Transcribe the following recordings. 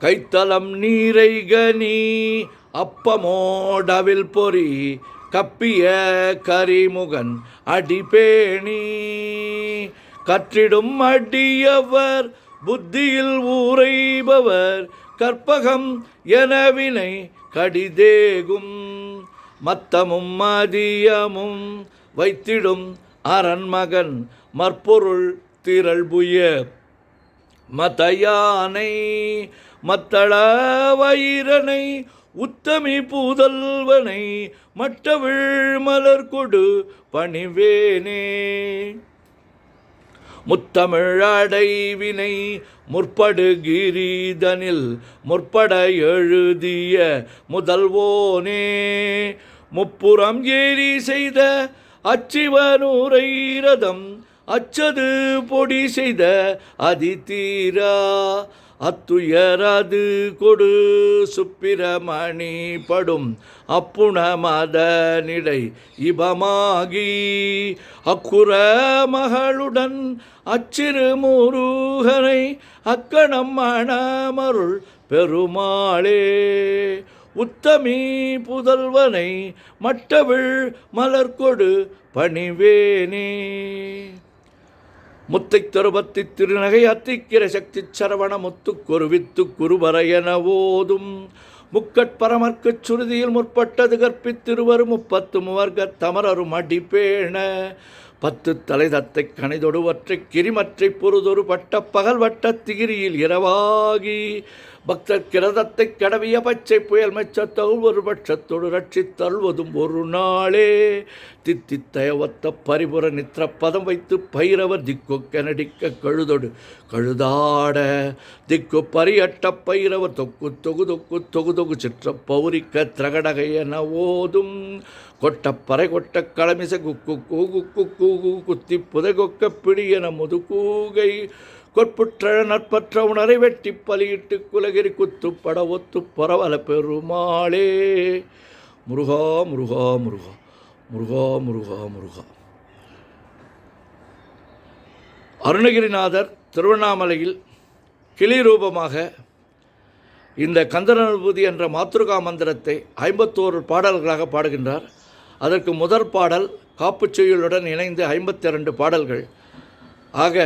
கைத்தலம் நீரை கனி அப்பமோடவில் பொறி கப்பிய கரிமுகன் அடிபேணி கற்றிடும் அடியவர் புத்தியில் ஊரைபவர் கற்பகம் எனவினை கடிதேகும் மத்தமும் மதியமும் வைத்திடும் அரண்மகன் மற்பொருள் திரள்புய மதயானை மத்தள வயிரனை உத்தமி பூதல்வனை மட்டவிழ் மலர் கொடு பணிவேனே முத்தமிழ் அடைவினை முற்படு கிரீதனில் முற்பட எழுதிய முதல்வோனே முப்புறம் ஏறி செய்த அச்சிவனூரை ரதம் அச்சது பொடி செய்த அதிதீரா அத்துயரது கொடு சுப்பிரமணி படும் அப்புண மதனிடை இபமாகி அக்குற மகளுடன் அச்சிறு முருகனை அக்கணம் மணமருள் பெருமாளே உத்தமி புதல்வனை மட்டவிழ் மலர்கொடு பணிவேனே முத்தை தருபத்தி திருநகை அத்திக்கிற சக்தி சரவண முத்துக்கொரு வித்து குருவரையன ஓதும் முக்கட்பரமர்க்குச் சுருதியில் முற்பட்டது கற்பித்திருவரும் 30 மூவர்க தமரரும் அடிப்பேண 10 தலை தத்தை கணிதொடுவற்றை கிரிமற்றை பொருதொரு பட்ட பகல் வட்ட திகிரியில் இரவாகி பக்தர் கிரதத்தை கடவிய பச்சை புயல் மெச்சத்தவுள் ஒரு பட்சத்தோடு ரட்சித்தல்வதும் ஒரு நாளே தித்தித்தயவத்த பரிபுர நித்திர பதம் வைத்து பைரவர் திக்கு கனடிக்க கழுதொடு கழுதாட திக்கு பரியட்ட பைரவர் தொக்கு தொகு தொக்கு தொகு தொகு சிற்ற பௌரிக்க திரகடகையென ஓதும் கொட்டப்பறை கொட்ட களமிச குக்கு கூகு கூகு குத்தி புதை கொக்க பிடியென முது கூகை கொற்புற்ற நட்பற்ற உணரை வெட்டி பலியிட்டு குலகிரி குத்துப்பட ஒத்து பரவல பெருமாளே முருகா முருகா முருகா முருகா முருகா முருகா. அருணகிரிநாதர் திருவண்ணாமலையில் கிளி ரூபமாக இந்த கந்தரனுபூதி என்ற மாத்ருகா மந்திரத்தை 51 பாடல்களாக பாடுகின்றார். அதற்கு முதற் பாடல் காப்புச்செய்யுளுடன் இணைந்து 52 பாடல்கள் ஆக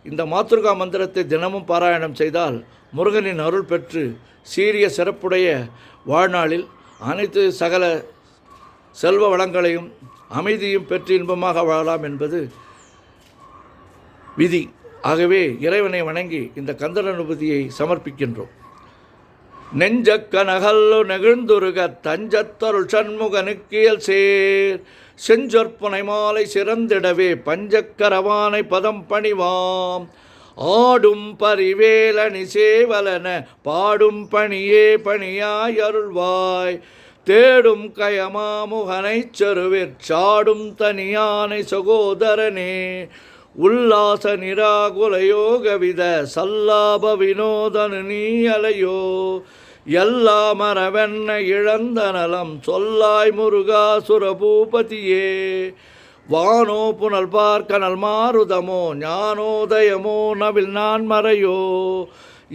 இந்த மாத்ருகா மந்திரத்தை தினமும் பாராயணம் செய்தால் முருகனின் அருள் பெற்று சீரிய சிறப்புடைய வாழ்நாளில் அனைத்து சகல செல்வ வளங்களையும் அமைதியும் பெற்று இன்பமாக வாழலாம் என்பது விதி. ஆகவே இறைவனை வணங்கி இந்த கந்தரனுபதியை சமர்ப்பிக்கின்றோம். நெஞ்சக்க நகல்லு நெகிழ்ந்துருக தஞ்சத்தருள் சண்முகனுக்கியல் சேர் செஞ்சொற்புனை மாலை சிறந்திடவே பஞ்சக்கரவானை பதம் பணிவாம் ஆடும் பரிவேலனி சேவலன பாடும் பணியே பணியாய் அருள்வாய் தேடும் கயமாமுகனைச் செருவிற் சாடும் தனியானை சகோதரனே உல்லாச நிராகுலயோகவித சல்லாப வினோதனு நீ அலையோ எல்லா மரவென்ன இழந்த நலம் சொல்லாய் முருகா சுரபூபதியே வானோ புனல் பார்க்கனல் மாருதமோ ஞானோதயமோ நவில் நான் மறையோ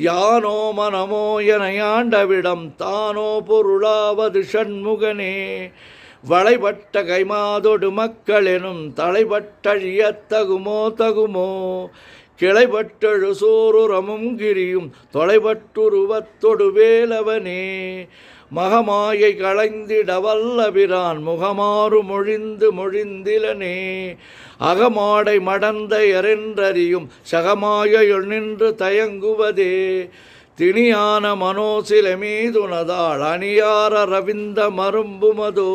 யானோ மனமோ என ஆண்டவிடம் தானோ பொருளாவது ஷண்முகனே வளைபட்ட கைமாதொடு மக்களெனும் தலைபட்டழியத்தகுமோ தகுமோ கிளைபட்டழு சோருரமும் கிரியும் தொலைபட்டுருவத்தொடு வேலவனே மகமாயை களைந்திட வல்லபிரான் முகமாறு மொழிந்து மொழிந்திலனே அகமாடை மடந்த எரென்றறியும் சகமாயுள் நின்று தயங்குவதே திணியான மனோசில மீதுனதாள் அணியார ரவிந்த மரும்புமதோ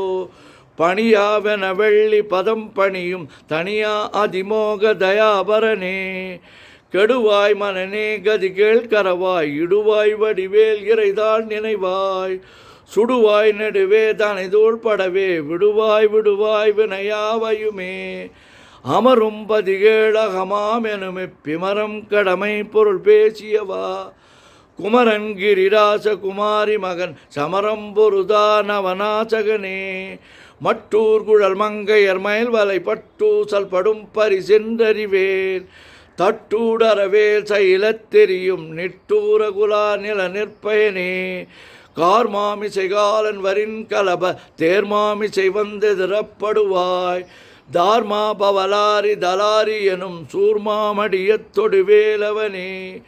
பணியாவென வெள்ளி பதம் பணியும் தனியா அதிமோக தயாபரனே கெடுவாய் மனநே கதி கேள்கரவாய் இடுவாய் வடிவேல் இறைதாள் நினைவாய் சுடுவாய் நெடுவே தனை தோள்படவே விடுவாய் விடுவாய் வினையாவையுமே அமரும் பதிகேளகமாம் எனுமே பிமரம் கடமை பொருள் பேசியவா குமரன் கிரிராச குமாரி மகன் சமரம் பொருதானவனாசகனே மட்டூர் குழல் மங்கையர் மயில் வலை பட்டூசல் படும் பரிசென்றறிவேன் தட்டூடரவேல் சைலத்தெரியும் நிட்டூரகுலா நில நிற்பயனே கார்மாமிசை காலன் வரின் கலப தேர்மாமிசை வந்தெதிரப்படுவாய் தார்மா பவலாரி தலாரி எனும் சூர்மாமடியத் தொடுவேலவனே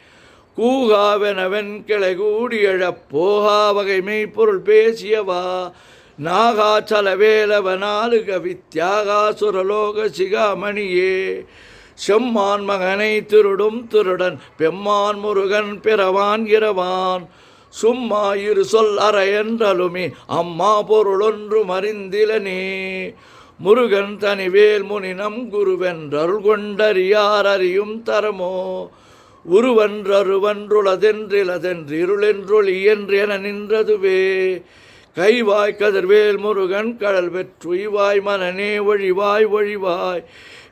கூகாவெனவன் கிளை கூடியழப் போகா வகை மெய்ப்பொருள் பேசியவா நாகாச்சலவேலவனாலுக வித்யாகா சுரலோக சிகாமணியே செம்மான் மகனை திருடும் திருடன் பெம்மான் முருகன் பிறவான் இரவான் சும்மா இரு சொல் அறையன்றலுமே அம்மா பொருளொன்று மறிந்திலனே முருகன் தனிவேல் முனினம் குருவென்றருள் கொண்டறியார் அறியும் தரமோ உருவன்றருவன்றுளதென்றிலதென்றிருளென்றொளி என்றென நின்றதுவே கைவாய் கதிர்வேல் முருகன் கடல் பெற்றுய்வாய் மனநே ஒழிவாய் ஒழிவாய்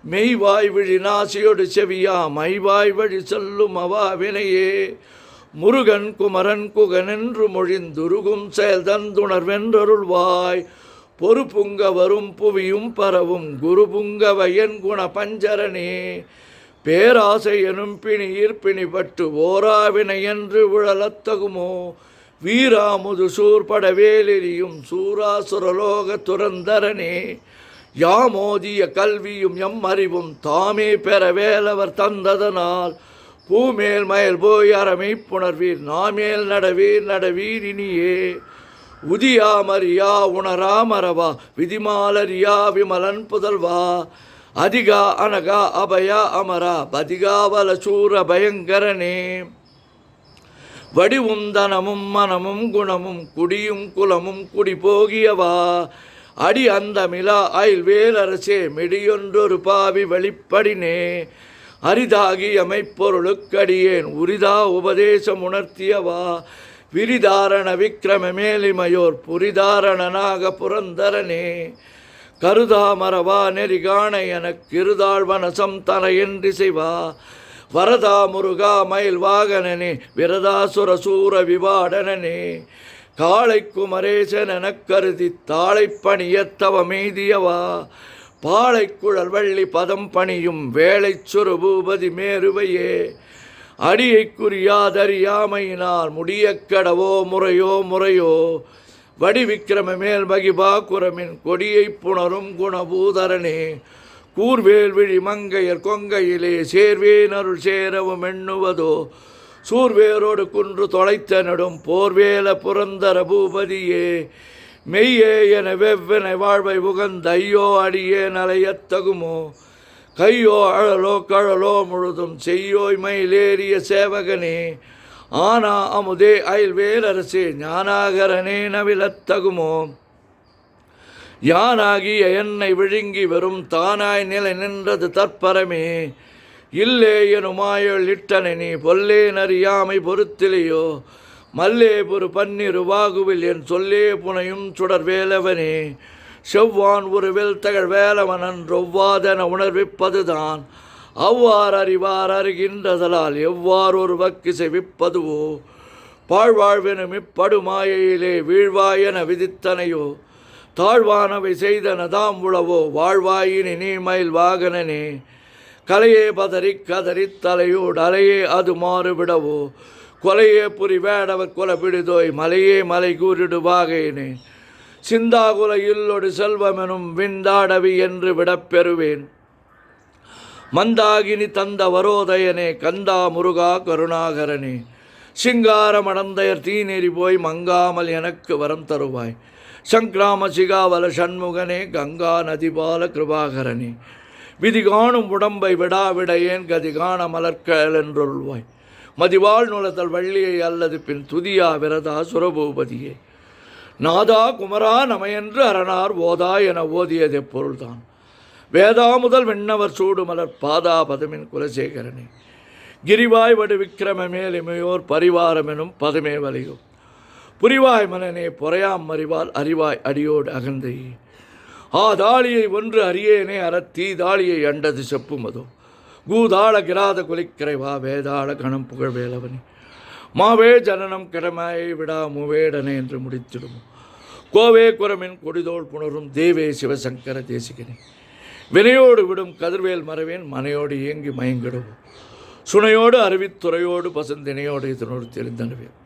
மெய்வாய் விழி நாசியொடு செவியா மைவாய் வழி சொல்லும் அவாவினையே முருகன் குமரன் குகனென்று மொழிந்துருகும் செயல் தந்துணர்வென்றருள்வாய் பொறுப்புங்க வரும் புவியும் பரவும் குரு புங்கவையன் குண பஞ்சரனே பேராசை எனும் பிணியிற் பிணிபட்டு ஓராவினை என்று உழலத்தகுமோ வீராமுது சூர்படவேலெறியும் சூராசுரலோக துரந்தரனே யாமோதிய கல்வியும் எம் அறிவும் தாமே பெற வேலவர் தந்ததனால் பூமேல் மயல் போய் அறமை புணர்வீர் நாமேல் நடவீர் நடவீர் இனியே உதியாமரியா உணராமரவா விதிமாலரியா விமலன் புதல்வா அதிகா அனகா அபயா அமரா பதிகாவல சூர பயங்கரனே வடிவும் தனமும் மனமும் குணமும் குடியும் குலமும் குடி போகியவா அடி அந்தமிலா அயல்வேலரசே மெடியொன்றொரு பாவி வெளிப்படினே அரிதாகி அமைப்பொருளுக்கடியேன் உரிதா உபதேசம் உணர்த்தியவா விரிதாரண விக்கிரம மேலிமையோர் புரிதாரணனாக புரந்தரனே கருதாமரவா நெறிகாண எனக்கு இருதாழ்வனசம் தனையென்றிசைவா வரதா முருகா மயில் வாகனனே விரதாசுர சூர விவாடனனே காளை குமரேசனெனக் கருதி தாளை பணியத்தவ மெய்தியவா பாளை குழல் வள்ளி பதம் பணியும் வேளை சுரபூபதி மேருவையே அடியை குறியாதறியாமையினால் முடியக்கடவோ முறையோ முறையோ வடிவிக்கிரம மேல் மகிபா குரமின் கொடியை புணரும் குணபூதரனே கூர்வேல் விழி மங்கையர் கொங்கையிலே சேர்வேன் அருள் சேரவும் எண்ணுவதோ சூர்வேரோடு குன்று தொலைத்த நடும் போர்வேல புரந்தர பூபதியே மெய்யே என வெவ்வென வாழ்வை உகந்த ஐயோ அடியே நலையத்தகுமோ கையோ அழலோ கழலோ முழுதும் செய்யோய் மயிலேறிய சேவகனே ஆனா அமுதே அயல்வேலரசே ஞானாகரனே நவிலத்தகுமோ யானாகிய என்னை விழுங்கி வரும் தானாய் நிலை நின்றது தற்பரமே இல்லே எனுமாயல் இட்டனை நீ பொல்லே நறியாமை பொறுத்திலையோ மல்லே பொறு பன்னிரு வாகுவில் என் சொல்லே புனையும் சுடர் வேலவனே செவ்வான் ஒரு வெல் தகழ் வேலவனன் ரொவ்வாதென உணர்விப்பதுதான் அவ்வாறு அறிவார் அறிகின்றதலால் எவ்வாறு ஒரு வக்கு செவிப்பதுவோ பாழ்வாழ்வெனும் இப்படுமாயையிலே வீழ்வாயென விதித்தனையோ தாழ்வானவை செய்தன தாம் உளவோ வாழ்வாயினி நீ மயில் வாகனனே கலையே பதறி கதறி தலையோடு அலையே அது மாறுவிடவோ கொலையே புரி வேடவர் கொல பிடிதோய் மலையே மலை கூறிடு வாகையினே சிந்தாகுல இல்லொடு செல்வமெனும் விந்தாடவி என்று விடப்பெறுவேன் மந்தாகினி தந்த வரோதயனே கந்தா முருகா கருணாகரனே சிங்காரமடந்தையர் தீநெறி போய் மங்காமல் எனக்கு வரம் தருவாய் சங்கிராம சிகாவல சண்முகனே கங்கா நதிபால கிருபாகரனே விதி காணும் உடம்பை விடாவிடையேன் கதி காண மலர்கல் என்றொருள்வாய் மதிவாழ் நுலத்தல் வள்ளியை அல்லது பின் துதியா விரதா சுரபூபதியே நாதா குமரா நமையென்று அரணார் ஓதா என ஓதியதே பொருள்தான் வேதா முதல் விண்ணவர் சூடுமலர் பாதா பதமின் குலசேகரனே கிரிவாய் வடு விக்கிரம மேலிமையோர் பரிவாரமெனும் பதமே வலியோ புரிவாய் மனனே பொறையாம் மறிவால் அறிவாய் அடியோடு அகந்தையே தாளியை ஒன்று அறியேனே அறத்தீ தாளியை அண்டது செப்புமதோ கூதாள கிராத குலிக்கரைவா வேதாள கணம் புகழ் வேலவனே மாவே ஜனனம் கிடமாயை விடா மூவேடனே என்று முடித்திடுமோ கோவே குரமின் கொடிதோள் புணரும் தேவே சிவசங்கர தேசிகனே வினையோடு விடும் கதிர்வேல் மறவேன் மனையோடு இயங்கி மயங்கிடுவோம் சுனையோடு அருவித்துறையோடு பசுந்தினையோடு இதனோடு தெரிந்தனவேன்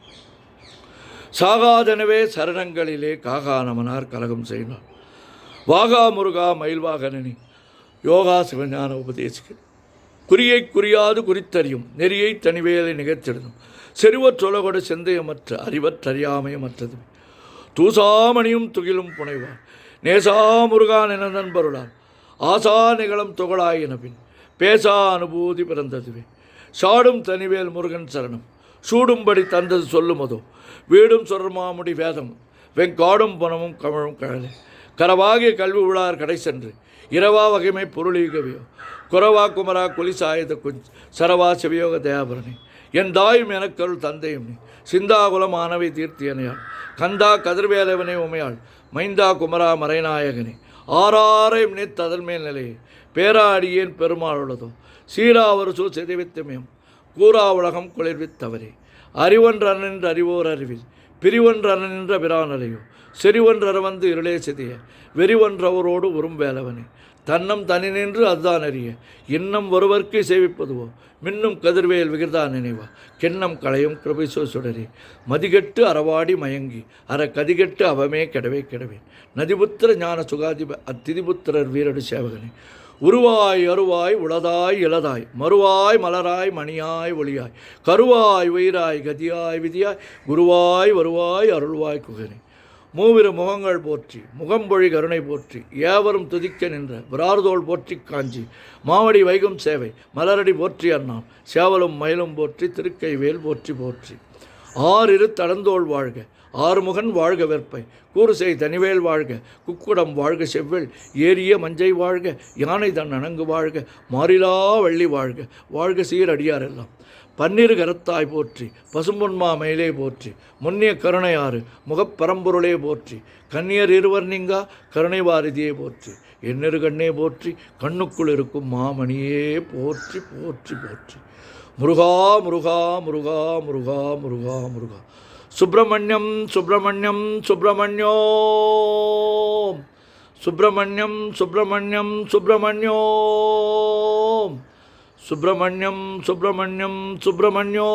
சாகாதனவே சரணங்களிலே காகா நமனார் கலகம் செய்யினார் வாகா முருகா மயில்வாகனனி யோகா சிவஞான உபதேசிகள் குறியை குறியாது குறித்தறியும் நெறியை தனிவேலை நிகழ்த்திடணும் செருவற்றொலகொடு செந்தையமற்ற அறிவற்றறியாமையமற்றது தூசாமணியும் துகிலும் புனைவார் நேசா முருகான் என நண்பருளார் ஆசா நிகழும் தொகழாயின பின் பேசா அனுபூதி பிறந்ததுவே சாடும் தனிவேல் முருகன் சரணம் சூடும்படி தந்தது சொல்லுமதோ வீடும் சொர்மாமுடி வேதம் வெங்காடும் பணமும் கமழும் கழலே கரவாகிய கல்வி உளார் கடை சென்று இரவா வகைமை பொருளீகவியோ குறவா குமரா குலிசாயுத குஞ்ச் சரவா சிவயோக தயாபரணி என் தாயும் எனக்கருள் தந்தையும் நீ சிந்தாகுலம் ஆனவை தீர்த்தியனையாள் கந்தா கதிர்வேலவனே உமையாள் மைந்தா குமரா மறைநாயகனே ஆறாரையும் நித் அதன்மேல் நிலையே பேரா அடியேன் பெருமாளுள்ளதோ சீராவரு சூழ் சிதைவித்தமயம் கூறா உலகம் குளிர்வித்தவரே அறிவொன்றன்று அறிவோர் அறிவில் பிரிவொன்றன்ற பிரானலையோ செறிவொன்றர வந்து இருளே சிதைய வெறிவொன்றவரோடு உறும் வேலவனே தன்னம் தனி நின்று அதுதான் அறிய இன்னம் ஒருவர்க்கு சேவிப்பதுவோ மின்னும் கதிர்வேல் விகிர்தா நினைவா கென்னம் களையும் கிருபைசோ சுடரே மதிகெட்டு அறவாடி மயங்கி கதிகெட்டு அவமே கெடவே கெடவேன் நதிபுத்திர ஞான சுகாதிப அத்திதிபுத்திரர் வீரடு சேவகனே உருவாய் அருவாய் உளதாய் இளதாய் மறுவாய் மலராய் மணியாய் ஒளியாய் கருவாய் உயிராய் கதியாய் விதியாய் குருவாய் வருவாய் அருள்வாய் குகனே மூவிரு முகங்கள் போற்றி முகம்பொழி கருணை போற்றி ஏவரும் துதிக்க நின்ற விரார்தோள் போற்றி காஞ்சி மாவடி வைகும் சேவை மலரடி போற்றி அண்ணாம் சேவலும் மயிலும் போற்றி திருக்கை வேல் போற்றி போற்றி ஆறிரு தடந்தோள் வாழ்க ஆறுமுகன் வாழ்க வெற்பை கூறுசெய் தனிவேல் வாழ்க குக்குடம் வாழ்க செவ்வேள் ஏரிய மஞ்சை வாழ்க யானை தன் அணங்கு வாழ்க மாறிலா வள்ளி வாழ்க வாழ்க சீரடியாரெல்லாம் பன்னிரு கரத்தாய் போற்றி பசும்பொன்மா மயிலே போற்றி முன்னிய கருணையாறு முகப்பரம்பொருளே போற்றி கன்னியர் இருவர் நீங்கா கருணை வாரிதியே போற்றி எண்ணிரு கண்ணே போற்றி கண்ணுக்குள் இருக்கும் மாமணியே போற்றி போற்றி போற்றி முருகா முருகா முருகா முருகா முருகா முருகா சுப்பிரமணியம் சுப்பிரமணியம் சுப்பிரமணியோம் சுப்பிரமணியம் சுப்பிரமணியம் சுப்பிரமணியோம் சுப்பிரமணியம் சுப்பிரமணியம் சுப்பிரமணியோம்